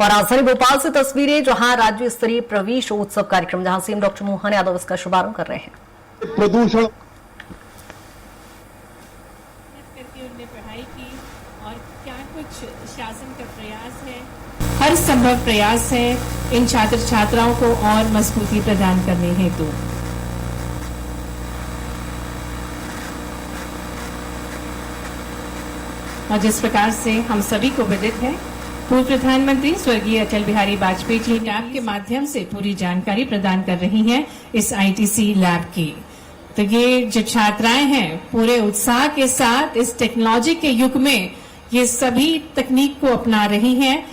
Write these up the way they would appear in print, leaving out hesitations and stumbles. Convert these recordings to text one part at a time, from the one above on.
और राजधानी भोपाल से तस्वीरें, जहां राज्य स्तरीय प्रवेश उत्सव कार्यक्रम, जहां सीएम डॉक्टर मोहन यादव इसका शुभारंभ कर रहे हैं। प्रदूषण करके उनने पढ़ाई की और क्या कुछ शासन का प्रयास है, हर संभव प्रयास है इन छात्र छात्राओं को और मजबूती प्रदान करने हेतु। और जिस प्रकार से हम सभी को विदित है, पूर्व प्रधानमंत्री स्वर्गीय अटल बिहारी वाजपेयी जी लैब के माध्यम से पूरी जानकारी प्रदान कर रही हैं इस आईटीसी लैब की। तो ये जो छात्राएं हैं पूरे उत्साह के साथ इस टेक्नोलॉजी के युग में ये सभी तकनीक को अपना रही हैं,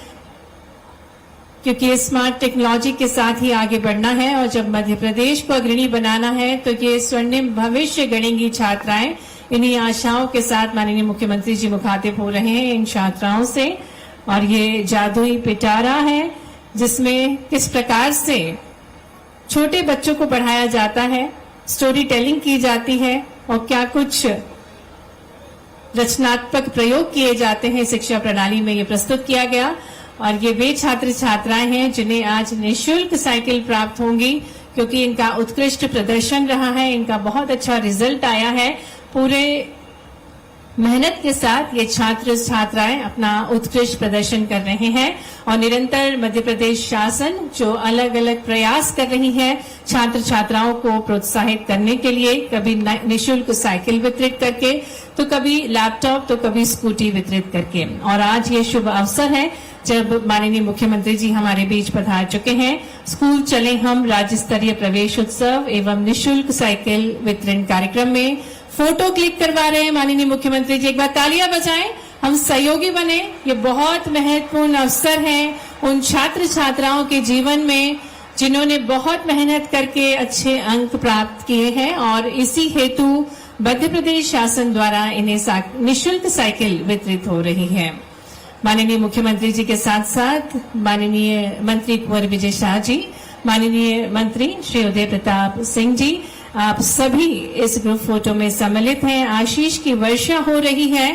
क्योंकि स्मार्ट टेक्नोलॉजी के साथ ही आगे बढ़ना है और जब मध्य प्रदेश को अग्रणी बनाना है तो ये स्वर्णिम भविष्य गढ़ेंगी छात्राएं। इन्हीं आशाओं के साथ माननीय मुख्यमंत्री जी मुखातिब हो रहे हैं इन छात्राओं से। और ये जादुई पिटारा है जिसमें किस प्रकार से छोटे बच्चों को पढ़ाया जाता है, स्टोरी टेलिंग की जाती है और क्या कुछ रचनात्मक प्रयोग किए जाते हैं शिक्षा प्रणाली में, ये प्रस्तुत किया गया। और ये वे छात्र छात्राएं हैं जिन्हें आज निःशुल्क साइकिल प्राप्त होंगी, क्योंकि इनका उत्कृष्ट प्रदर्शन रहा है, इनका बहुत अच्छा रिजल्ट आया है। पूरे मेहनत के साथ ये छात्र छात्राएं अपना उत्कृष्ट प्रदर्शन कर रहे हैं और निरंतर मध्य प्रदेश शासन जो अलग अलग प्रयास कर रही है छात्र छात्राओं को प्रोत्साहित करने के लिए, कभी निःशुल्क साइकिल वितरित करके, तो कभी लैपटॉप, तो कभी स्कूटी वितरित करके। और आज ये शुभ अवसर है जब माननीय मुख्यमंत्री जी हमारे बीच पधार चुके हैं। स्कूल चले हम राज्य स्तरीय प्रवेश उत्सव एवं निःशुल्क साइकिल वितरण कार्यक्रम में फोटो क्लिक करवा रहे हैं माननीय मुख्यमंत्री जी। एक बार तालियां बजाएं, हम सहयोगी बने। ये बहुत महत्वपूर्ण अवसर है उन छात्र छात्राओं के जीवन में जिन्होंने बहुत मेहनत करके अच्छे अंक प्राप्त किए हैं और इसी हेतु मध्य प्रदेश शासन द्वारा इन्हें निःशुल्क साइकिल वितरित हो रही है। माननीय मुख्यमंत्री जी के साथ साथ माननीय मंत्री कुंवर विजय शाह जी, माननीय मंत्री श्री उदय प्रताप सिंह जी, आप सभी इस ग्रुप फोटो में सम्मिलित हैं। आशीष की वर्षा हो रही है।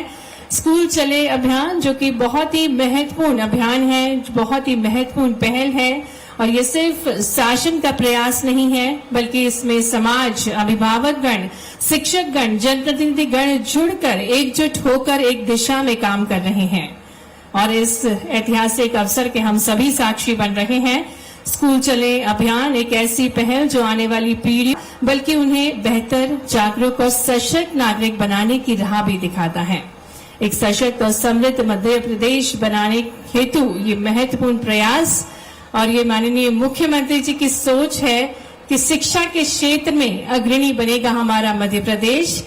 स्कूल चले अभियान जो कि बहुत ही महत्वपूर्ण अभियान है, बहुत ही महत्वपूर्ण पहल है और ये सिर्फ शासन का प्रयास नहीं है बल्कि इसमें समाज, अभिभावकगण, शिक्षकगण, जनप्रतिनिधिगण जुड़कर एकजुट होकर एक दिशा में काम कर रहे हैं और इस ऐतिहासिक अवसर के हम सभी साक्षी बन रहे हैं। स्कूल चले अभियान एक ऐसी पहल जो आने वाली पीढ़ी बल्कि उन्हें बेहतर, जागरूक और सशक्त नागरिक बनाने की राह भी दिखाता है। एक सशक्त और समृद्ध मध्य प्रदेश बनाने हेतु ये महत्वपूर्ण प्रयास और ये माननीय मुख्यमंत्री जी की सोच है कि शिक्षा के क्षेत्र में अग्रणी बनेगा हमारा मध्य प्रदेश।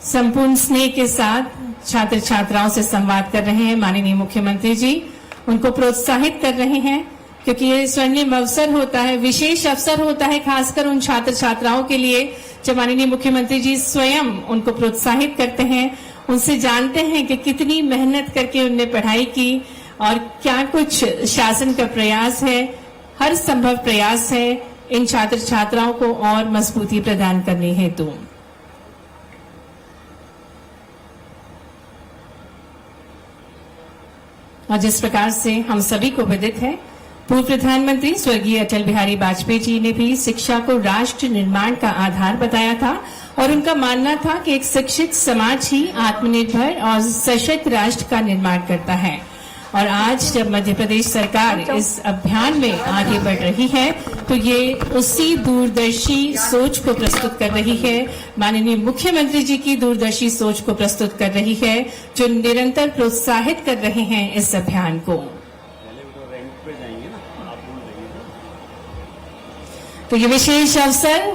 संपूर्ण स्नेह के साथ छात्र छात्राओं से संवाद कर रहे हैं माननीय मुख्यमंत्री जी, उनको प्रोत्साहित कर रहे हैं क्योंकि ये स्वर्णिम अवसर होता है, विशेष अवसर होता है खासकर उन छात्र छात्राओं के लिए जब माननीय मुख्यमंत्री जी स्वयं उनको प्रोत्साहित करते हैं, उनसे जानते हैं कि कितनी मेहनत करके उनने पढ़ाई की और क्या कुछ शासन का प्रयास है, हर संभव प्रयास है इन छात्र छात्राओं को और मजबूती प्रदान करने हेतु। और जिस प्रकार से हम सभी को विदित है, पूर्व प्रधानमंत्री स्वर्गीय अटल बिहारी वाजपेयी जी ने भी शिक्षा को राष्ट्र निर्माण का आधार बताया था और उनका मानना था कि एक शिक्षित समाज ही आत्मनिर्भर और सशक्त राष्ट्र का निर्माण करता है। और आज जब मध्य प्रदेश सरकार इस अभियान में आगे बढ़ रही है तो ये उसी दूरदर्शी सोच को प्रस्तुत कर रही है, माननीय मुख्यमंत्री जी की दूरदर्शी सोच को प्रस्तुत कर रही है जो निरंतर प्रोत्साहित कर रहे हैं इस अभियान को। तो ये विशेष अवसर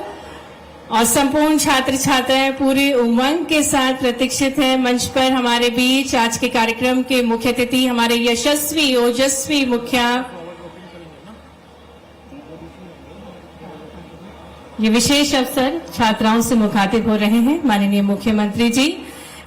और संपूर्ण छात्र छात्राएं पूरी उमंग के साथ प्रतीक्षित है। मंच पर हमारे बीच आज के कार्यक्रम के मुख्य अतिथि हमारे यशस्वी ओजस्वी मुखिया, ये विशेष अवसर छात्राओं से मुखातिब हो रहे हैं माननीय मुख्यमंत्री जी।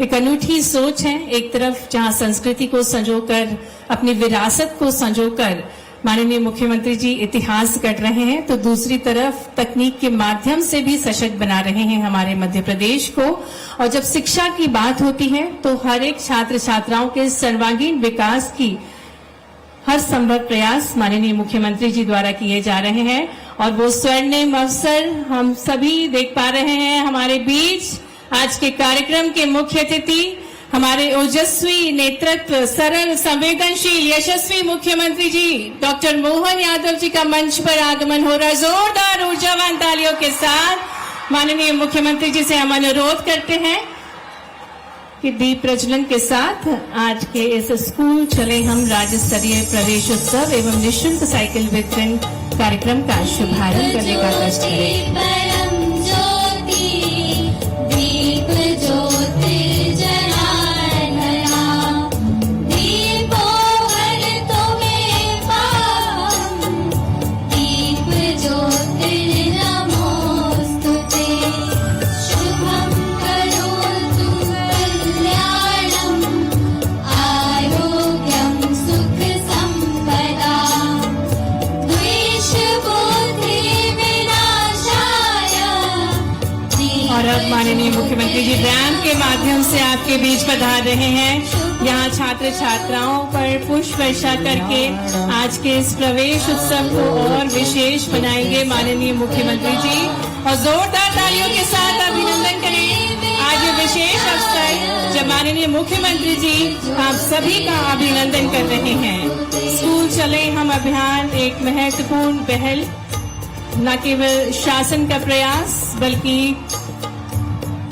एक अनूठी सोच है, एक तरफ जहां संस्कृति को संजोकर, अपनी विरासत को संजोकर माननीय मुख्यमंत्री जी इतिहास गढ़ रहे हैं, तो दूसरी तरफ तकनीक के माध्यम से भी सशक्त बना रहे हैं हमारे मध्य प्रदेश को। और जब शिक्षा की बात होती है तो हर एक छात्र छात्राओं के सर्वांगीण विकास की हर संभव प्रयास माननीय मुख्यमंत्री जी द्वारा किए जा रहे हैं। और वो स्वर्णिम अवसर हम सभी देख पा रहे हैं हमारे बीच। आज के कार्यक्रम के मुख्य अतिथि हमारे ओजस्वी नेतृत्व, सरल, संवेदनशील, यशस्वी मुख्यमंत्री जी डॉक्टर मोहन यादव जी का मंच पर आगमन हो रहा है। जोरदार ऊर्जावान तालियों के साथ माननीय मुख्यमंत्री जी से हम अनुरोध करते हैं कि दीप प्रज्वलन के साथ आज के इस स्कूल चले हम राज्य स्तरीय प्रवेश उत्सव एवं निःशुल्क साइकिल वितरण कार्यक्रम का शुभारंभ करने का कष्ट करें। माननीय मुख्यमंत्री जी रैंप के माध्यम से आपके बीच पधार रहे हैं। यहाँ छात्र छात्राओं पर पुष्प वर्षा करके आज के इस प्रवेश उत्सव को और विशेष बनाएंगे माननीय मुख्यमंत्री जी। और जोरदार तालियों के साथ अभिनंदन करें आज ये विशेष अवसर जब माननीय मुख्यमंत्री जी आप सभी का अभिनंदन कर रहे हैं। स्कूल चले हम अभियान एक महत्वपूर्ण पहल, न केवल शासन का प्रयास बल्कि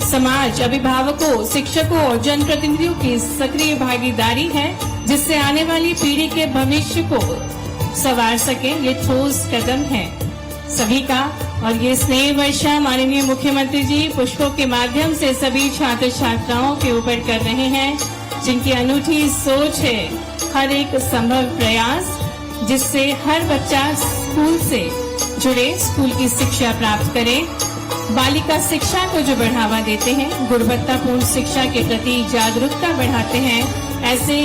समाज, अभिभावकों, शिक्षकों और जनप्रतिनिधियों की सक्रिय भागीदारी है, जिससे आने वाली पीढ़ी के भविष्य को संवार सके। ये ठोस कदम है सभी का। और ये स्नेह वर्षा माननीय मुख्यमंत्री जी पुष्पों के माध्यम से सभी छात्र छात्राओं के ऊपर कर रहे हैं, जिनकी अनूठी सोच है हर एक संभव प्रयास जिससे हर बच्चा स्कूल से जुड़े, स्कूल की शिक्षा प्राप्त करे। बालिका शिक्षा को जो बढ़ावा देते हैं, गुणवत्तापूर्ण शिक्षा के प्रति जागरूकता बढ़ाते हैं, ऐसे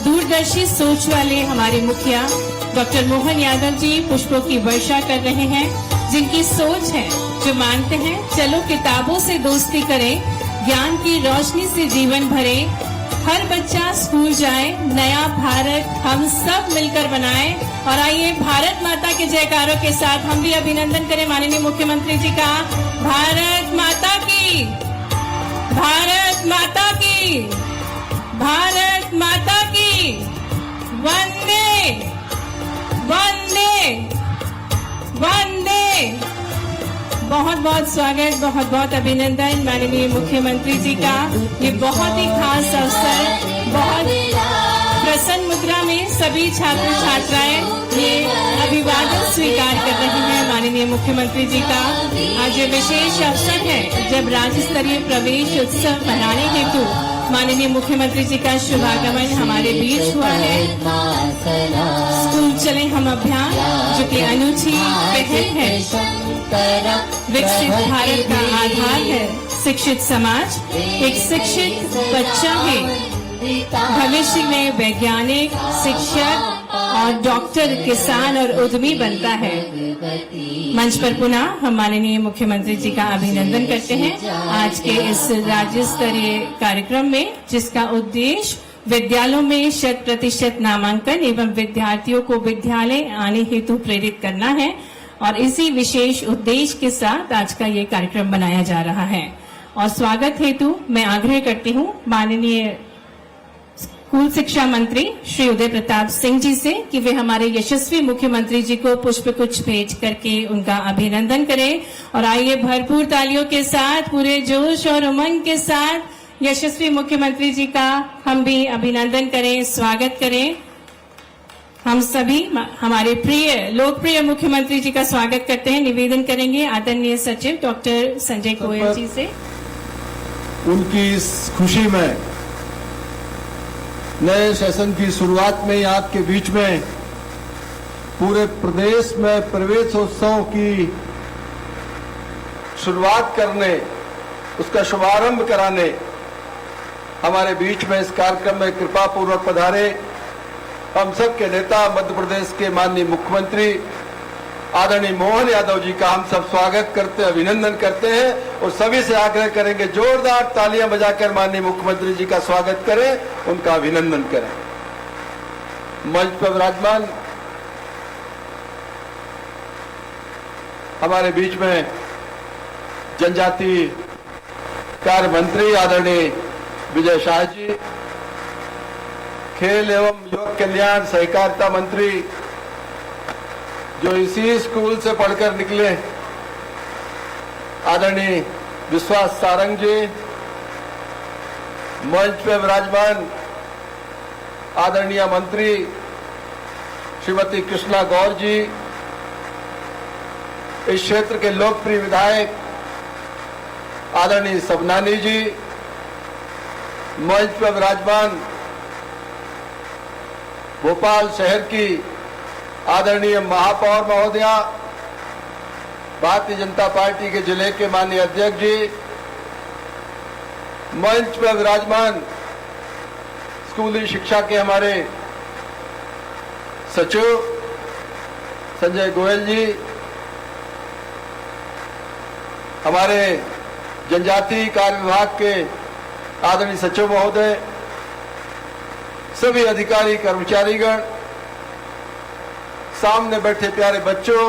दूरदर्शी सोच वाले हमारे मुखिया डॉक्टर मोहन यादव जी पुष्पों की वर्षा कर रहे हैं, जिनकी सोच है, जो मानते हैं चलो किताबों से दोस्ती करें, ज्ञान की रोशनी से जीवन भरे, हर बच्चा स्कूल जाए, नया भारत हम सब मिलकर बनाएं। और आइए भारत माता के जयकारों के साथ हम भी अभिनंदन करें माननीय मुख्यमंत्री जी का। भारत माता की, भारत माता की, भारत माता की, वंदे वंदे वंदे। बहुत बहुत स्वागत, बहुत बहुत अभिनंदन माननीय मुख्यमंत्री जी का। ये बहुत ही खास अवसर, बहुत प्रसन्न मुद्रा में सभी छात्र छात्राएं ये अभिवादन स्वीकार कर रही हैं माननीय मुख्यमंत्री जी का। आज ये विशेष अवसर है जब राज्य स्तरीय प्रवेश उत्सव मनाने हेतु माननीय मुख्यमंत्री जी का शुभागमन हमारे बीच हुआ है। स्कूल चले हम अभियान जो कि अनूठी पहल है, विकसित भारत का आधार है शिक्षित समाज। एक शिक्षित बच्चा है भविष्य में वैज्ञानिक, शिक्षक और डॉक्टर, किसान और उद्यमी बनता है। मंच पर पुनः हम माननीय मुख्यमंत्री जी का अभिनंदन करते हैं आज के इस राज्य स्तरीय कार्यक्रम में, जिसका उद्देश्य विद्यालयों में 100% नामांकन एवं विद्यार्थियों को विद्यालय आने हेतु प्रेरित करना है। और इसी विशेष उद्देश्य के साथ आज का ये कार्यक्रम बनाया जा रहा है। और स्वागत हेतु मैं आग्रह करती हूँ माननीय स्कूल शिक्षा मंत्री श्री उदय प्रताप सिंह जी से कि वे हमारे यशस्वी मुख्यमंत्री जी को पुष्प गुच्छ भेज करके उनका अभिनंदन करें। और आइए भरपूर तालियों के साथ, पूरे जोश और उमंग के साथ यशस्वी मुख्यमंत्री जी का हम भी अभिनंदन करें, स्वागत करें। हम सभी हमारे प्रिय लोकप्रिय मुख्यमंत्री जी का स्वागत करते हैं। निवेदन करेंगे आदरणीय सचिव डॉक्टर संजय गोयल जी से। उनकी इस खुशी में नए सेशन की शुरुआत में आपके बीच में पूरे प्रदेश में प्रवेशोत्सव की शुरुआत करने, उसका शुभारंभ कराने हमारे बीच में इस कार्यक्रम में कृपा पूर्वक पधारे हम सब के नेता मध्य प्रदेश के माननीय मुख्यमंत्री आदरणीय मोहन यादव जी का हम सब स्वागत करते हैं, अभिनंदन करते हैं और सभी से आग्रह करेंगे जोरदार तालियां बजाकर माननीय मुख्यमंत्री जी का स्वागत करें, उनका अभिनंदन करें। मंच पर विराजमान हमारे बीच में जनजाति कार्य मंत्री आदरणीय विजय शाह जी, खेल एवं युवक कल्याण सहकारिता मंत्री जो इसी स्कूल से पढ़कर निकले आदरणीय विश्वास सारंग जी, मंच पे विराजमान आदरणीय मंत्री श्रीमती कृष्णा गौर जी, इस क्षेत्र के लोकप्रिय विधायक आदरणीय सबनानी जी, मंच पर विराजमान भोपाल शहर की आदरणीय महापौर महोदया, भारतीय जनता पार्टी के जिले के माननीय अध्यक्ष जी, मंच पर विराजमान स्कूली शिक्षा के हमारे सचिव संजय गोयल जी, हमारे जनजाति कार्य विभाग के आदरणीय सचिव महोदय, सभी अधिकारी कर्मचारीगण, सामने बैठे प्यारे बच्चों,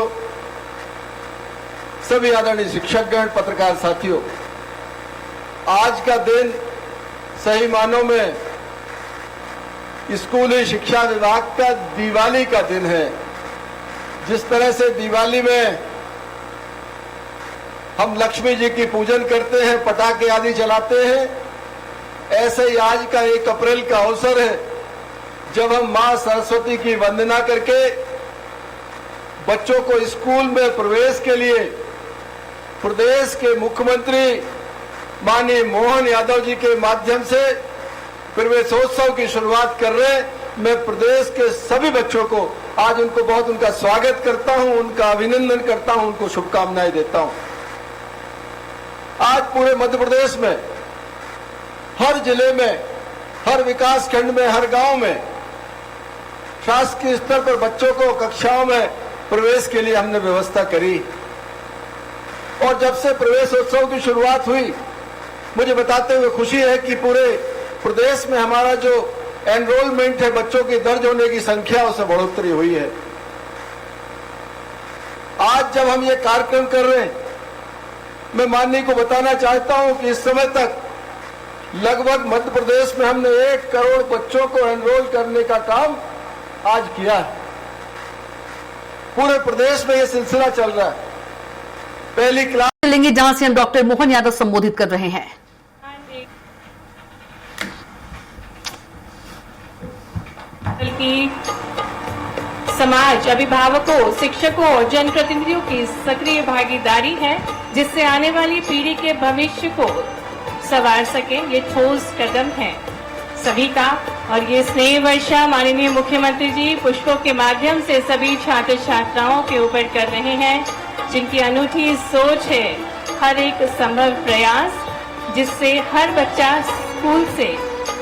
सभी आदरणीय शिक्षकगण, पत्रकार साथियों, आज का दिन सही मानों में स्कूली शिक्षा विभाग का दिवाली का दिन है। जिस तरह से दिवाली में हम लक्ष्मी जी की पूजन करते हैं, पटाखे आदि जलाते हैं, ऐसे ही आज का 1 अप्रैल का अवसर है जब हम मां सरस्वती की वंदना करके बच्चों को स्कूल में प्रवेश के लिए प्रदेश के मुख्यमंत्री माननीय मोहन यादव जी के माध्यम से प्रवेशोत्सव की शुरुआत कर रहे हैं। मैं प्रदेश के सभी बच्चों को आज उनका स्वागत करता हूं, उनका अभिनंदन करता हूं, उनको शुभकामनाएं देता हूं। आज पूरे मध्य प्रदेश में हर जिले में, हर विकास खंड में, हर गांव में शासकीय स्तर पर बच्चों को कक्षाओं में प्रवेश के लिए हमने व्यवस्था करी। और जब से प्रवेशोत्सव की शुरुआत हुई, मुझे बताते हुए खुशी है कि पूरे प्रदेश में हमारा जो एनरोलमेंट है, बच्चों की दर्ज होने की संख्या, उसमें बढ़ोतरी हुई है। आज जब हम ये कार्यक्रम कर रहे हैं, मैं माननीय को बताना चाहता हूं कि इस समय तक लगभग मध्य प्रदेश में हमने 1 करोड़ बच्चों को एनरोल करने का काम आज किया है। पूरे प्रदेश में यह सिलसिला चल रहा है। पहली क्लास लेंगे जहां से हम डॉक्टर मोहन यादव संबोधित कर रहे हैं। बल्कि समाज, अभिभावकों, शिक्षकों और जनप्रतिनिधियों की सक्रिय भागीदारी है, जिससे आने वाली पीढ़ी के भविष्य को संवार सके। ये ठोस कदम है सभी का। और ये स्नेह वर्षा माननीय मुख्यमंत्री जी पुष्पों के माध्यम से सभी छात्र छात्राओं के ऊपर कर रहे हैं, जिनकी अनूठी सोच है, हर एक संभव प्रयास जिससे हर बच्चा स्कूल से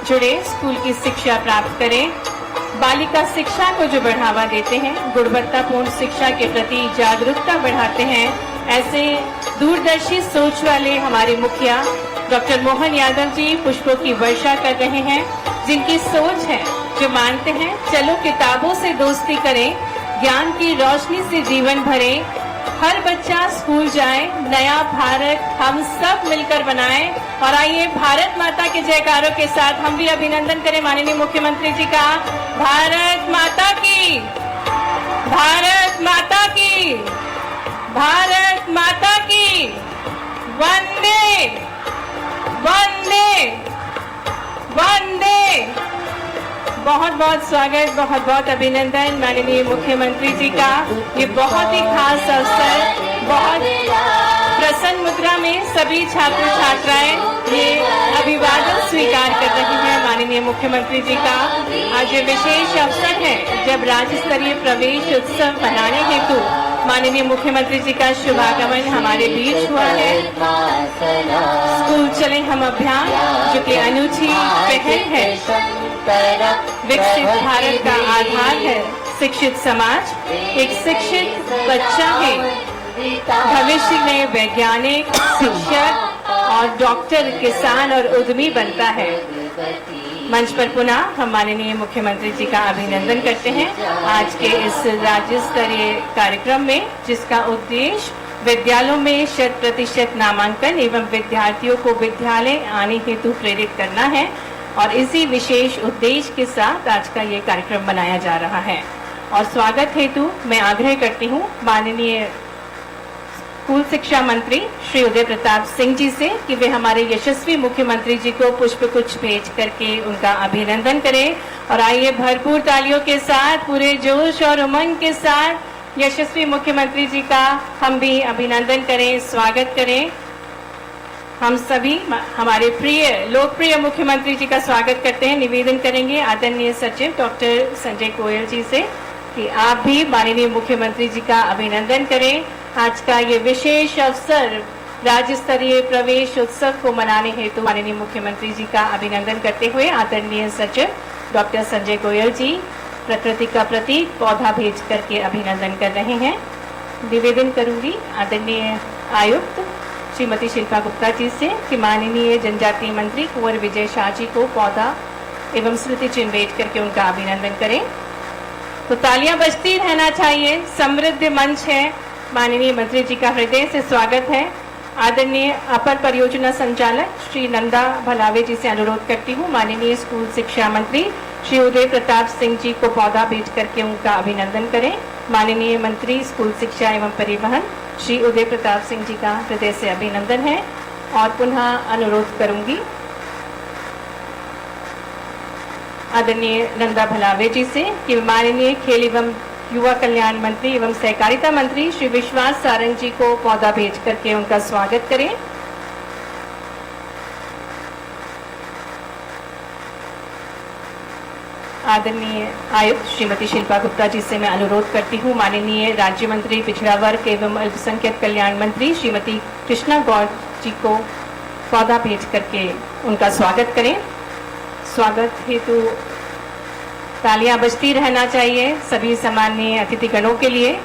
जुड़े, स्कूल की शिक्षा प्राप्त करे। बालिका शिक्षा को जो बढ़ावा देते हैं, गुणवत्तापूर्ण शिक्षा के प्रति जागरूकता बढ़ाते हैं, ऐसे दूरदर्शी सोच वाले हमारे मुखिया डॉक्टर मोहन यादव जी पुष्पों की वर्षा कर रहे हैं, जिनकी सोच है, जो मानते हैं चलो किताबों से दोस्ती करें, ज्ञान की रोशनी से जीवन भरें, हर बच्चा स्कूल जाए, नया भारत हम सब मिलकर बनाएं। और आइए भारत माता के जयकारों के साथ हम भी अभिनंदन करें माननीय मुख्यमंत्री जी का। भारत माता की, भारत माता की, भारत माता की, वंदे वंदे वंदे। बहुत बहुत स्वागत, बहुत बहुत अभिनंदन माननीय मुख्यमंत्री जी का। ये बहुत ही खास अवसर, बहुत प्रसन्न मुद्रा में सभी छात्र छात्राएं ये अभिवादन स्वीकार कर रही हैं माननीय मुख्यमंत्री जी का। आज ये विशेष अवसर है जब राज्य स्तरीय प्रवेश उत्सव मनाने हेतु माननीय मुख्यमंत्री जी का शुभागमन हमारे बीच हुआ है। स्कूल चले हम अभियान, जो कि अनूठी पहल है विकसित भारत का आधार है शिक्षित समाज। एक शिक्षित बच्चा ही भविष्य में वैज्ञानिक, शिक्षक और डॉक्टर, किसान और उद्यमी बनता है। मंच पर पुनः हम माननीय मुख्यमंत्री जी का अभिनंदन करते हैं आज के इस राज्य स्तरीय कार्यक्रम में, जिसका उद्देश्य विद्यालयों में 100% नामांकन एवं विद्यार्थियों को विद्यालय आने हेतु प्रेरित करना है। और इसी विशेष उद्देश्य के साथ आज का ये कार्यक्रम मनाया जा रहा है। और स्वागत हेतु मैं आग्रह करती हूँ माननीय स्कूल शिक्षा मंत्री श्री उदय प्रताप सिंह जी से कि वे हमारे यशस्वी मुख्यमंत्री जी को पुष्प गुच्छ भेज करके उनका अभिनंदन करें। और आइए भरपूर तालियों के साथ, पूरे जोश और उमंग के साथ यशस्वी मुख्यमंत्री जी का हम भी अभिनंदन करें, स्वागत करें। हम सभी हमारे प्रिय लोकप्रिय मुख्यमंत्री जी का स्वागत करते हैं। निवेदन करेंगे आदरणीय सचिव डॉक्टर संजय गोयल जी से कि आप भी माननीय मुख्यमंत्री जी का अभिनंदन करें। आज का ये विशेष अवसर राज्य स्तरीय प्रवेश उत्सव को मनाने हेतु माननीय मुख्यमंत्री जी का अभिनंदन करते हुए आदरणीय सचिव डॉक्टर संजय गोयल जी प्रकृति का प्रतीक पौधा भेज करके अभिनंदन कर रहे हैं। निवेदन करूंगी आदरणीय आयुक्त श्रीमती शिल्पा गुप्ता जी से कि माननीय जनजातीय मंत्री कुंवर विजय शाह जी को पौधा एवं स्मृति चिन्ह भेज करके उनका अभिनंदन करें। तो तालियां बजती रहना चाहिए। समृद्ध मंच है। माननीय मंत्री जी का हृदय से स्वागत है। आदरणीय अपर परियोजना संचालक श्री नंदा भलावे जी से अनुरोध करती हूँ माननीय स्कूल शिक्षा मंत्री श्री उदय प्रताप सिंह जी को पौधा भेज करके उनका अभिनंदन करें। माननीय मंत्री स्कूल शिक्षा एवं परिवहन श्री उदय प्रताप सिंह जी का हृदय से अभिनंदन है। और पुनः अनुरोध करूंगी आदरणीय नंदा भलावे जी से कि माननीय खेल एवं युवा कल्याण मंत्री एवं सहकारिता मंत्री श्री विश्वास सारंग जी को पौधा भेज करके उनका स्वागत करें। आदरणीय आयुक्त श्रीमती शिल्पा गुप्ता जी से मैं अनुरोध करती हूँ माननीय राज्य मंत्री पिछड़ा वर्ग एवं अल्पसंख्यक कल्याण मंत्री श्रीमती कृष्णा गौर जी को पौधा भेज करके उनका स्वागत करें। स्वागत हेतु तालियां बजती रहना चाहिए। सभी सम्माननीय अतिथिगणों के लिए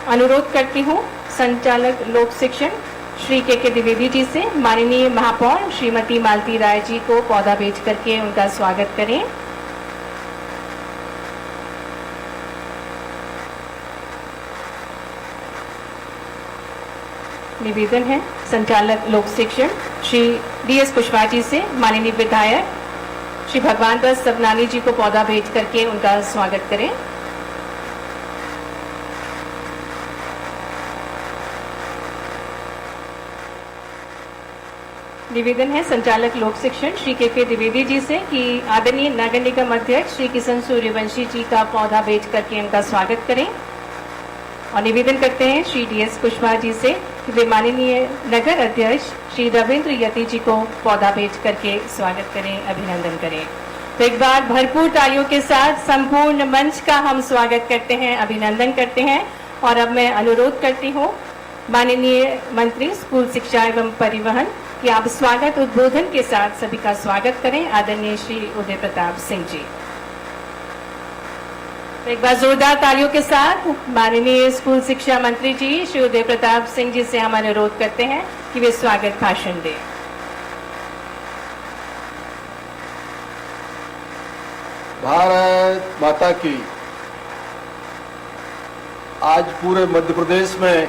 अनुरोध करती हूँ संचालक लोक शिक्षण श्री के द्विवेदी जी से माननीय महापौर श्रीमती मालती राय जी को पौधा भेज करके उनका स्वागत करें। निवेदन है संचालक लोक शिक्षण श्री DS कुशवाहा जी से माननीय विधायक श्री भगवान दास सबनानी जी को पौधा भेज करके उनका स्वागत करें। निवेदन है संचालक लोक शिक्षण श्री के द्विवेदी जी से कि आदरणीय नगर निगम अध्यक्ष श्री किशन सूर्यवंशी जी का पौधा भेज करके उनका स्वागत करें। और निवेदन करते हैं श्री DS कुशवाहा जी से कि वे माननीय नगर अध्यक्ष श्री रविंद्र यति जी को पौधा भेज करके स्वागत करें, अभिनंदन करें। तो एक बार भरपूर तालियों के साथ संपूर्ण मंच का हम स्वागत करते हैं, अभिनंदन करते हैं। और अब मैं अनुरोध करती हूँ माननीय मंत्री स्कूल शिक्षा एवं परिवहन कि आप स्वागत उद्बोधन के साथ सभी का स्वागत करें। आदरणीय श्री उदय प्रताप सिंह जी, तो एक बार जोरदार तालियों के साथ माननीय स्कूल शिक्षा मंत्री जी श्री उदय प्रताप सिंह जी से हम अनुरोध करते हैं कि वे स्वागत भाषण दें। भारत माता की। आज पूरे मध्य प्रदेश में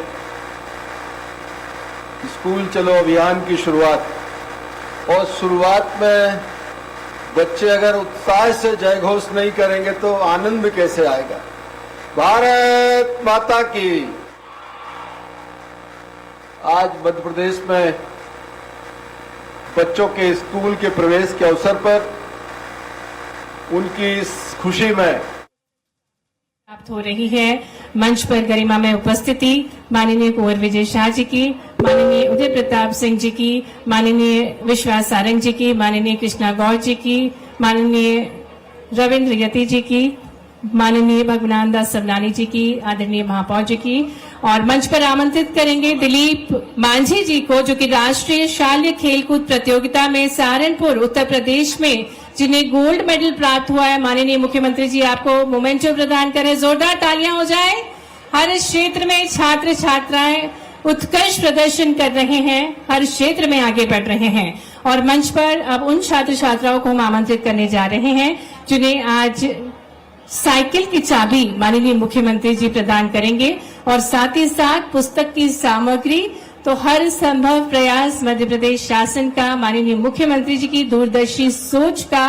स्कूल चलो अभियान की शुरुआत, और शुरुआत में बच्चे अगर उत्साह से जय घोष नहीं करेंगे तो आनंद कैसे आएगा। भारत माता की। आज मध्य प्रदेश में बच्चों के स्कूल के प्रवेश के अवसर पर उनकी इस खुशी में प्राप्त हो रही है। मंच पर गरिमा में उपस्थिति माननीय कुंवर विजय शाह जी की, माननीय उदय प्रताप सिंह जी की, माननीय विश्वास सारंग जी की, माननीय कृष्णा गौर जी की, माननीय रविंद्र यति जी की, माननीय भगवान दास सबनानी जी की, आदरणीय महापौर जी की। और मंच पर आमंत्रित करेंगे दिलीप मांझी जी को, जो कि राष्ट्रीय शाल्य खेलकूद प्रतियोगिता में सहारनपुर उत्तर प्रदेश में जिन्हें गोल्ड मेडल प्राप्त हुआ है। माननीय मुख्यमंत्री जी आपको मोमेंटो प्रदान करें, जोरदार तालियां हो जाए। हर क्षेत्र में छात्र छात्राएं उत्कृष्ट प्रदर्शन कर रहे हैं, हर क्षेत्र में आगे बढ़ रहे हैं और मंच पर अब उन छात्र छात्राओं को हम आमंत्रित करने जा रहे हैं जिन्हें आज साइकिल की चाबी माननीय मुख्यमंत्री जी प्रदान करेंगे और साथ ही साथ पुस्तक की सामग्री। तो हर संभव प्रयास मध्य प्रदेश शासन का, माननीय मुख्यमंत्री जी की दूरदर्शी सोच का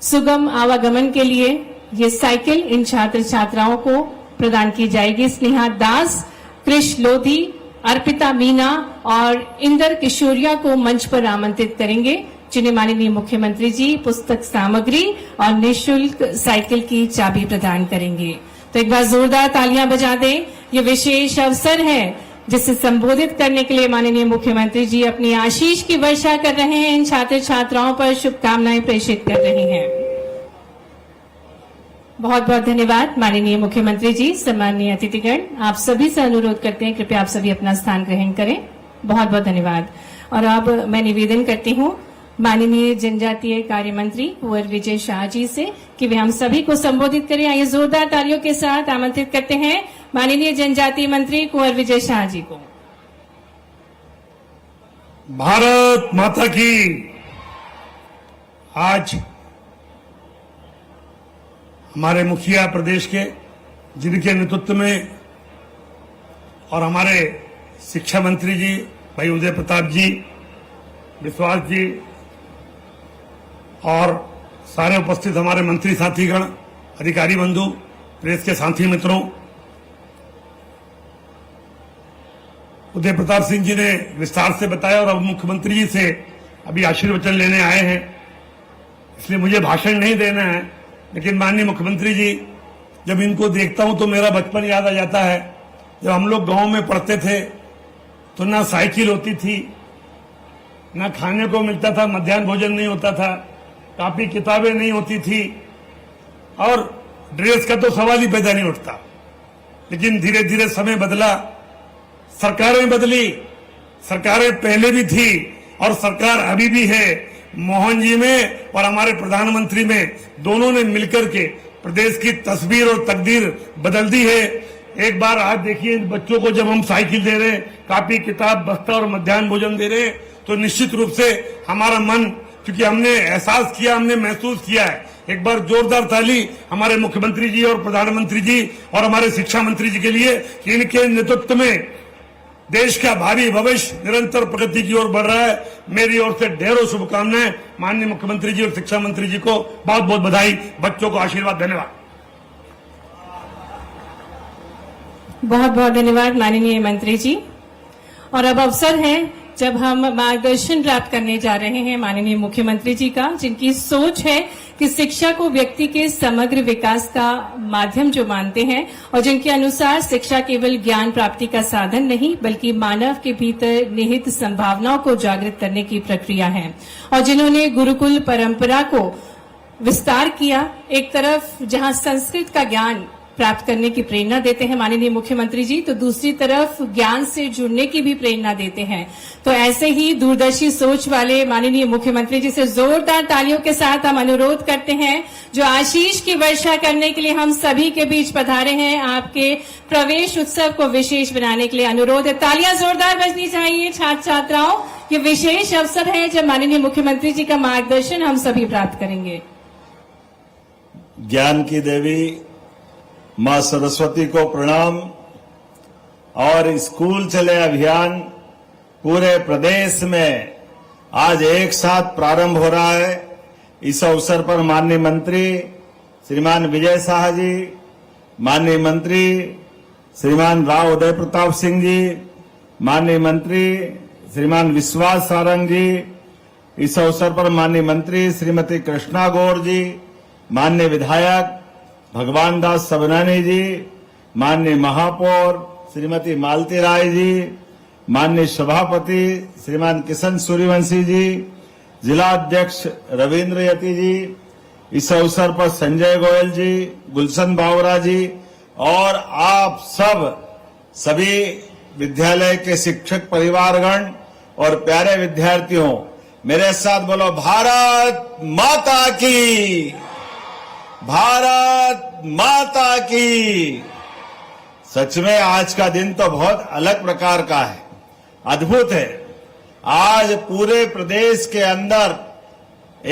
सुगम आवागमन के लिए ये साइकिल इन छात्र छात्राओं को प्रदान की जाएगी। स्नेहा दास, कृष लोधी, अर्पिता मीना और इंदर किशोरिया को मंच पर आमंत्रित करेंगे जिन्हें माननीय मुख्यमंत्री जी पुस्तक सामग्री और निःशुल्क साइकिल की चाबी प्रदान करेंगे। तो एक बार जोरदार तालियां बजा दें। ये विशेष अवसर है जिसे संबोधित करने के लिए माननीय मुख्यमंत्री जी अपनी आशीष की वर्षा कर रहे हैं, इन छात्र छात्राओं पर शुभकामनाएं प्रेषित कर रहे हैं। बहुत बहुत धन्यवाद माननीय मुख्यमंत्री जी। सम्माननीय अतिथिगण, आप सभी से अनुरोध करते हैं कृपया आप सभी अपना स्थान ग्रहण करें। बहुत बहुत धन्यवाद। और अब मैं निवेदन करती हूँ माननीय जनजातीय कार्य मंत्री कुंवर विजय शाह जी से कि वे हम सभी को संबोधित करें। आइए जोरदार तालियों के साथ आमंत्रित करते हैं माननीय जनजातीय मंत्री कुंवर विजय शाह जी को। भारत माता की। आज हमारे मुखिया प्रदेश के, जिनके नेतृत्व में, और हमारे शिक्षा मंत्री जी भाई उदय प्रताप जी, विश्वास जी और सारे उपस्थित हमारे मंत्री साथीगण, अधिकारी बंधु, प्रेस के साथी मित्रों, उदय प्रताप सिंह जी ने विस्तार से बताया और अब मुख्यमंत्री जी से अभी आशीर्वचन लेने आए हैं, इसलिए मुझे भाषण नहीं देना है। लेकिन माननीय मुख्यमंत्री जी, जब इनको देखता हूं तो मेरा बचपन याद आ जाता है। जब हम लोग गांव में पढ़ते थे तो ना साइकिल होती थी, ना खाने को मिलता था, मध्याह्न भोजन नहीं होता था, कापी किताबें नहीं होती थी और ड्रेस का तो सवाल ही पैदा नहीं उठता। लेकिन धीरे धीरे समय बदला, सरकारें बदली, सरकारें पहले भी थी और सरकार अभी भी है। मोहन जी में और हमारे प्रधानमंत्री में, दोनों ने मिलकर के प्रदेश की तस्वीर और तकदीर बदल दी है। एक बार आज देखिए, बच्चों को जब हम साइकिल दे रहे हैं, कापी किताब बस्ता और मध्याह्न भोजन दे रहे हैं, तो निश्चित रूप से हमारा मन, क्योंकि हमने एहसास किया, हमने महसूस किया है। एक बार जोरदार ताली हमारे मुख्यमंत्री जी और प्रधानमंत्री जी और हमारे शिक्षा मंत्री जी के लिए कि इनके नेतृत्व में देश का भावी भविष्य निरंतर प्रगति की ओर बढ़ रहा है। मेरी ओर से ढेरों शुभकामनाएं। माननीय मुख्यमंत्री जी और शिक्षा मंत्री जी को बहुत बहुत बधाई, बच्चों को आशीर्वाद। धन्यवाद। बहुत बहुत धन्यवाद माननीय मंत्री जी। और अब अवसर है जब हम मार्गदर्शन प्राप्त करने जा रहे हैं माननीय मुख्यमंत्री जी का, जिनकी सोच है कि शिक्षा को व्यक्ति के समग्र विकास का माध्यम जो मानते हैं और जिनके अनुसार शिक्षा केवल ज्ञान प्राप्ति का साधन नहीं बल्कि मानव के भीतर निहित संभावनाओं को जागृत करने की प्रक्रिया है, और जिन्होंने गुरुकुल परंपरा को विस्तार किया। एक तरफ जहां संस्कृत का ज्ञान प्राप्त करने की प्रेरणा देते हैं माननीय मुख्यमंत्री जी, तो दूसरी तरफ ज्ञान से जुड़ने की भी प्रेरणा देते हैं। तो ऐसे ही दूरदर्शी सोच वाले माननीय मुख्यमंत्री जी से जोरदार तालियों के साथ हम अनुरोध करते हैं, जो आशीष की वर्षा करने के लिए हम सभी के बीच पधारे हैं। आपके प्रवेश उत्सव को विशेष बनाने के लिए अनुरोध है। तालियां जोरदार बजनी चाहिए छात्र छात्राओं। ये विशेष अवसर है जब माननीय मुख्यमंत्री जी का मार्गदर्शन हम सभी प्राप्त करेंगे। ज्ञान की देवी मां सरस्वती को प्रणाम। और स्कूल चले अभियान पूरे प्रदेश में आज एक साथ प्रारंभ हो रहा है। इस अवसर पर माननीय मंत्री श्रीमान विजय शाह जी, माननीय मंत्री श्रीमान राव उदय प्रताप सिंह जी, माननीय मंत्री श्रीमान विश्वास सारंग जी, इस अवसर पर माननीय मंत्री श्रीमती कृष्णा गौर जी, माननीय विधायक भगवान दास सबनानी जी, माननीय महापौर श्रीमती मालती राय जी, माननीय सभापति श्रीमान किशन सूर्यवंशी जी, जिला अध्यक्ष रविंद्र यति जी, इस अवसर पर संजय गोयल जी, गुलशन बावरा जी और आप सभी विद्यालय के शिक्षक परिवारगण और प्यारे विद्यार्थियों, मेरे साथ बोलो, भारत माता की, भारत माता की। सच में आज का दिन तो बहुत अलग प्रकार का है, अद्भुत है। आज पूरे प्रदेश के अंदर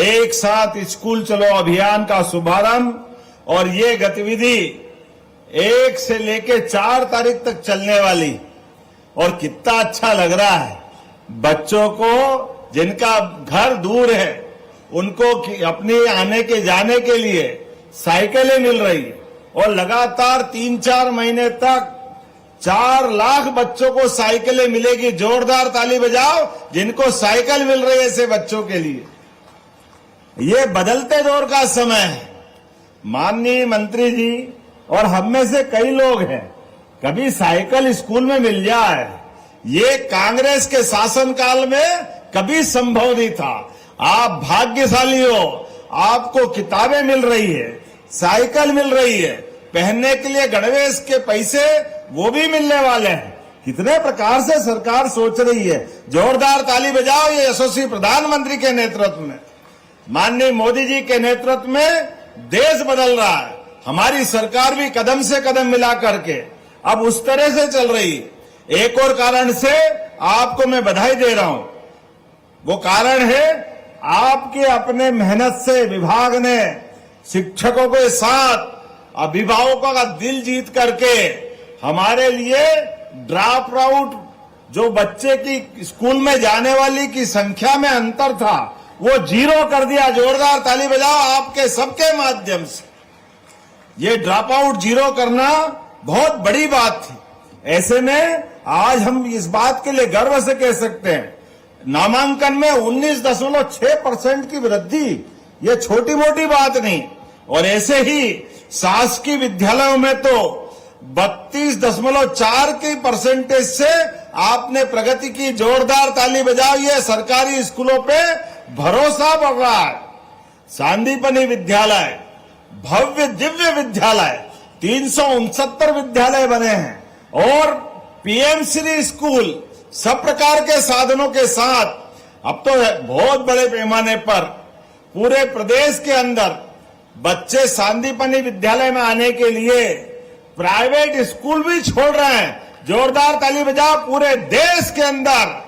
एक साथ स्कूल चलो अभियान का शुभारंभ, और ये गतिविधि 1 से लेके 4 तारीख तक चलने वाली। और कितना अच्छा लग रहा है, बच्चों को जिनका घर दूर है उनको अपने आने के जाने के लिए साइकिलें मिल रही है, और लगातार 3-4 महीने तक 4 लाख बच्चों को साइकिलें मिलेगी। जोरदार ताली बजाओ जिनको साइकिल मिल रही है ऐसे बच्चों के लिए। ये बदलते दौर का समय है। माननीय मंत्री जी और हम में से कई लोग हैं, कभी साइकिल स्कूल में मिल जाए, ये कांग्रेस के शासनकाल में कभी संभव नहीं था। आप भाग्यशाली हो, आपको किताबें मिल रही है, साइकिल मिल रही है, पहनने के लिए गणवेश के पैसे वो भी मिलने वाले हैं। कितने प्रकार से सरकार सोच रही है। जोरदार ताली बजाओ ये यशस्वी प्रधानमंत्री के नेतृत्व में, माननीय मोदी जी के नेतृत्व में देश बदल रहा है। हमारी सरकार भी कदम से कदम मिला करके अब उस तरह से चल रही है। एक और कारण से आपको मैं बधाई दे रहा हूं, वो कारण है आपके अपने मेहनत से विभाग ने शिक्षकों के साथ अभिभावकों का दिल जीत करके हमारे लिए ड्रॉप आउट, जो बच्चे की स्कूल में जाने वाली की संख्या में अंतर था, वो 0 कर दिया। जोरदार ताली बजाओ आपके सबके माध्यम से। ये ड्रॉप आउट 0 करना बहुत बड़ी बात थी। ऐसे में आज हम इस बात के लिए गर्व से कह सकते हैं, नामांकन में 19.6% की वृद्धि, ये छोटी मोटी बात नहीं। और ऐसे ही शासकीय विद्यालयों में तो 32.4 की परसेंटेज से आपने प्रगति की। जोरदार ताली बजाओ, ये सरकारी स्कूलों पे भरोसा बढ़ रहा है। सांदीपनि विद्यालय, भव्य दिव्य विद्यालय, 369 विद्यालय बने हैं, और पीएम श्री स्कूल सब प्रकार के साधनों के साथ अब तो बहुत बड़े पैमाने पर पूरे प्रदेश के अंदर बच्चे सांदीपनि विद्यालय में आने के लिए प्राइवेट स्कूल भी छोड़ रहे हैं। जोरदार ताली बजाओ, पूरे देश के अंदर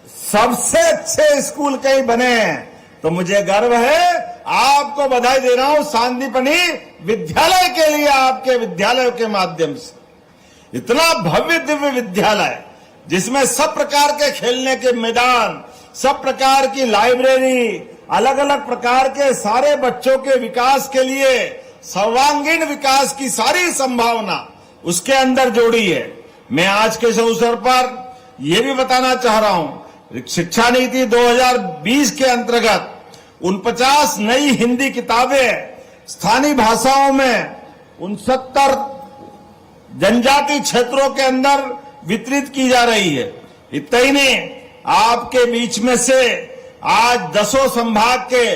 सबसे अच्छे स्कूल कई बने हैं। तो मुझे गर्व है, आपको बधाई दे रहा हूं सांदीपनि विद्यालय के लिए, आपके विद्यालयों के माध्यम से। इतना भव्य दिव्य विद्यालय जिसमें सब प्रकार के खेलने के मैदान, सब प्रकार की लाइब्रेरी, अलग अलग प्रकार के सारे बच्चों के विकास के लिए सर्वांगीण विकास की सारी संभावना उसके अंदर जोड़ी है। मैं आज के इस अवसर पर यह भी बताना चाह रहा हूं, शिक्षा नीति 2020 के अंतर्गत 49 नई हिंदी किताबें स्थानीय भाषाओं में 69 जनजाति क्षेत्रों के अंदर वितरित की जा रही है। इतना ही नहीं, आपके बीच में से आज 10 संभाग के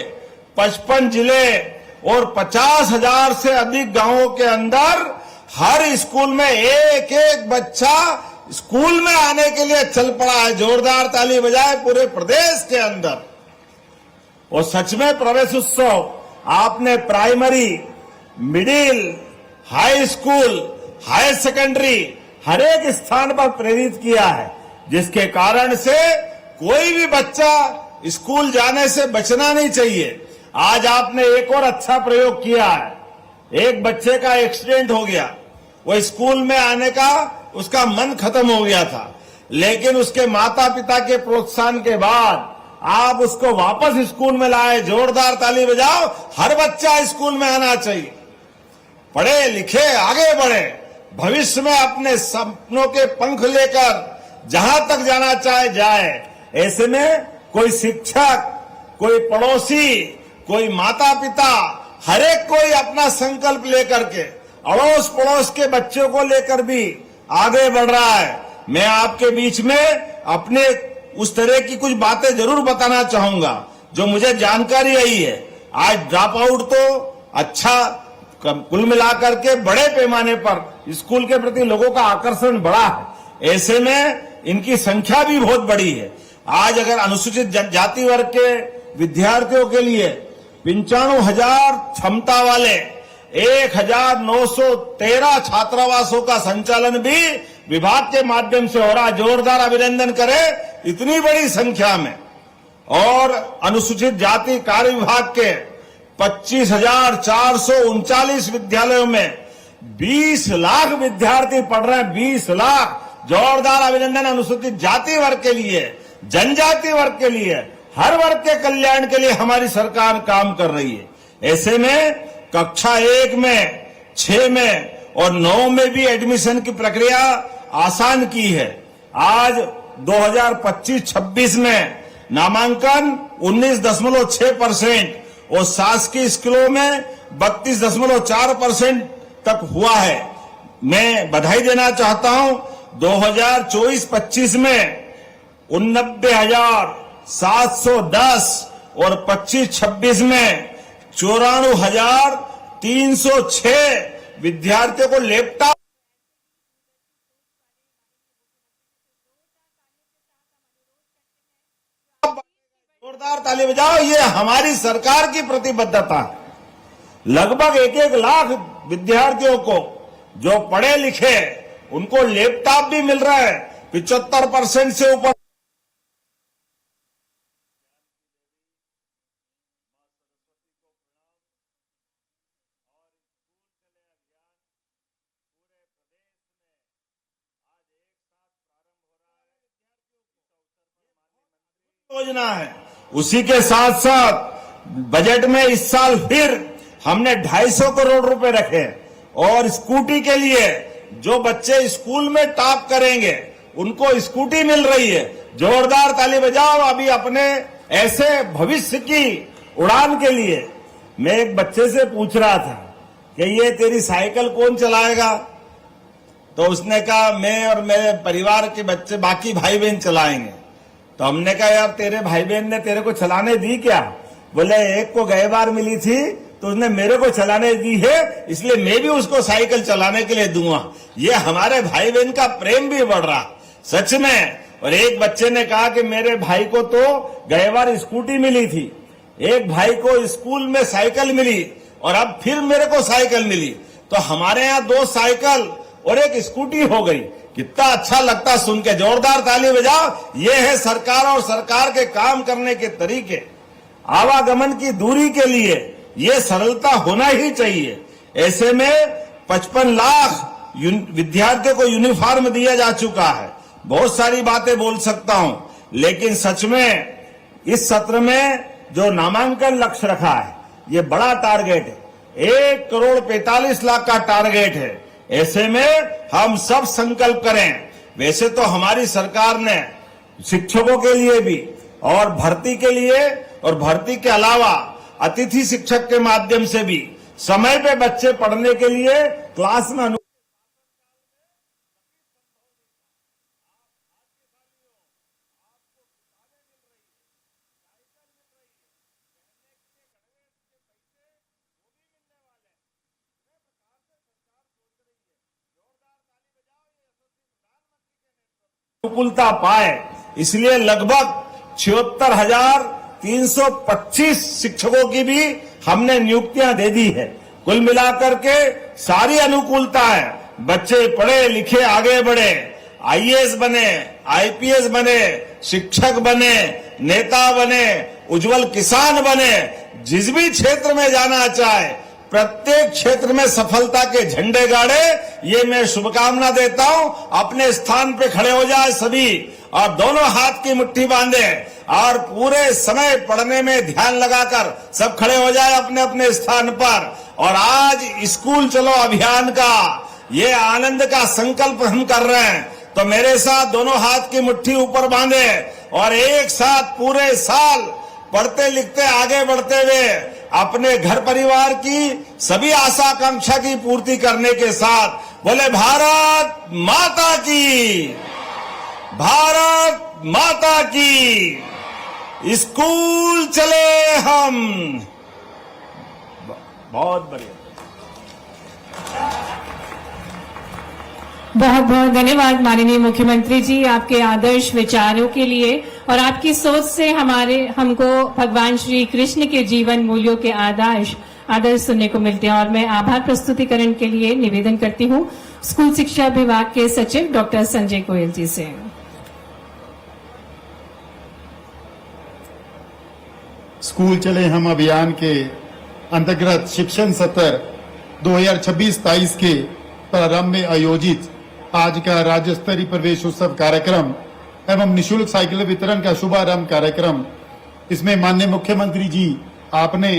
55 जिले और 50,000 से अधिक गांवों के अंदर हर स्कूल में एक एक बच्चा स्कूल में आने के लिए चल पड़ा है। जोरदार ताली बजाए पूरे प्रदेश के अंदर। और सच में प्रवेश उत्सव आपने primary, middle, high school, higher secondary हर एक स्थान पर प्रेरित किया है, जिसके कारण से कोई भी बच्चा स्कूल जाने से बचना नहीं चाहिए। आज आपने एक और अच्छा प्रयोग किया है। एक बच्चे का एक्सीडेंट हो गया, वो स्कूल में आने का उसका मन खत्म हो गया था, लेकिन उसके माता पिता के प्रोत्साहन के बाद आप उसको वापस स्कूल में लाए। जोरदार ताली बजाओ, हर बच्चा स्कूल में आना चाहिए। पढ़े लिखे आगे बढ़े, भविष्य में अपने सपनों के पंख लेकर जहां तक जाना चाहे जाए। ऐसे में कोई शिक्षक, कोई पड़ोसी, कोई माता पिता, हर एक कोई अपना संकल्प लेकर के अड़ोस पड़ोस के बच्चों को लेकर भी आगे बढ़ रहा है। मैं आपके बीच में अपने उस तरह की कुछ बातें जरूर बताना चाहूंगा जो मुझे जानकारी आई है। आज ड्रॉप आउट तो अच्छा, कुल मिलाकर के बड़े पैमाने पर स्कूल के प्रति लोगों का आकर्षण बढ़ा है। ऐसे में इनकी संख्या भी बहुत बड़ी है। आज अगर अनुसूचित जाति वर्ग के विद्यार्थियों के लिए 95,000 क्षमता वाले 1,913 छात्रावासों का संचालन भी विभाग के माध्यम से हो रहा। जोरदार अभिनंदन करें इतनी बड़ी संख्या में। और अनुसूचित जाति कार्य विभाग के 25,439 विद्यालयों में 20 लाख विद्यार्थी पढ़ रहे हैं। 20 लाख। जोरदार अभिनंदन अनुसूचित जाति वर्ग के लिए, जनजाति वर्ग के लिए, हर वर्ग के कल्याण के लिए हमारी सरकार काम कर रही है। ऐसे में कक्षा 1 में, 6 में और 9 में भी एडमिशन की प्रक्रिया आसान की है। आज 2025-26 में नामांकन 19.6% और शासकीय स्कूलों में 32.4% तक हुआ है। मैं बधाई देना चाहता हूं। 2024-25 में 89,710 और 25-26 में 94,306 विद्यार्थियों को लैपटॉप। जोरदार ताली बजाओ। ये हमारी सरकार की प्रतिबद्धता है। लगभग 1-1 लाख विद्यार्थियों को जो पढ़े लिखे उनको लैपटॉप भी मिल रहा है। 75% से ऊपर। योजना है। उसी के साथ साथ बजट में इस साल फिर हमने 250 करोड़ रुपए रखे और स्कूटी के लिए जो बच्चे स्कूल में टॉप करेंगे उनको स्कूटी मिल रही है। जोरदार ताली बजाओ। अभी अपने ऐसे भविष्य की उड़ान के लिए मैं एक बच्चे से पूछ रहा था कि ये तेरी साइकिल कौन चलाएगा, तो उसने कहा मैं और मेरे परिवार के बच्चे, बाकी भाई बहन चलाएंगे। तो हमने कहा यार तेरे भाई बहन ने तेरे को चलाने दी क्या? बोले एक को गए बार मिली थी तो उसने मेरे को चलाने दी है, इसलिए मैं भी उसको साइकिल चलाने के लिए दूंगा। ये हमारे भाई बहन का प्रेम भी बढ़ रहा सच में। और एक बच्चे ने कहा कि मेरे भाई को तो गए बार स्कूटी मिली थी, एक भाई को स्कूल में साइकिल मिली और अब फिर मेरे को साइकिल मिली, तो हमारे यहाँ 2 साइकिल और 1 स्कूटी हो गई। कितना अच्छा लगता सुन के। जोरदार ताली बजाओ। ये है सरकार और सरकार के काम करने के तरीके। आवागमन की दूरी के लिए ये सरलता होना ही चाहिए। ऐसे में 55 लाख विद्यार्थियों को यूनिफॉर्म दिया जा चुका है। बहुत सारी बातें बोल सकता हूं, लेकिन सच में इस सत्र में जो नामांकन लक्ष्य रखा है ये बड़ा टारगेट है। 1,45 लाख का टारगेट है। ऐसे में हम सब संकल्प करें। वैसे तो हमारी सरकार ने शिक्षकों के लिए भी और भर्ती के लिए और भर्ती के अलावा अतिथि शिक्षक के माध्यम से भी समय पे बच्चे पढ़ने के लिए क्लास में अनुकूलता पाए, इसलिए लगभग 76,325 शिक्षकों की भी हमने नियुक्तियां दे दी है। कुल मिलाकर के सारी अनुकूलता है। बच्चे पढ़े लिखे आगे बढ़े, आईएएस बने, आईपीएस बने, शिक्षक बने, नेता बने, उज्जवल किसान बने, जिस भी क्षेत्र में जाना चाहे प्रत्येक क्षेत्र में सफलता के झंडे गाड़े। ये मैं शुभकामना देता हूं। अपने स्थान पे खड़े हो जाए सभी और दोनों हाथ की मुट्ठी बांधे और पूरे समय पढ़ने में ध्यान लगाकर सब खड़े हो जाए अपने अपने स्थान पर। और आज स्कूल चलो अभियान का ये आनंद का संकल्प हम कर रहे हैं, तो मेरे साथ दोनों हाथ की मुट्ठी ऊपर बांधे और एक साथ पूरे साल पढ़ते लिखते आगे बढ़ते हुए अपने घर परिवार की सभी आशा आकांक्षा की पूर्ति करने के साथ बोले भारत माता की, भारत माता की। स्कूल चले हम। बहुत बढ़िया। बहुत बहुत धन्यवाद माननीय मुख्यमंत्री जी आपके आदर्श विचारों के लिए। और आपकी सोच से हमको भगवान श्री कृष्ण के जीवन मूल्यों के आदर्श सुनने को मिलते हैं। और मैं आभार प्रस्तुतिकरण के लिए निवेदन करती हूँ स्कूल शिक्षा विभाग के सचिव डॉक्टर संजय गोयल जी से। स्कूल चले हम अभियान के अंतर्गत शिक्षण सत्र 2026-23 के प्रारंभ में आयोजित आज का राज्य स्तरीय प्रवेश उत्सव कार्यक्रम एवं निशुल्क साइकिल वितरण का शुभारंभ कार्यक्रम, इसमें माननीय मुख्यमंत्री जी आपने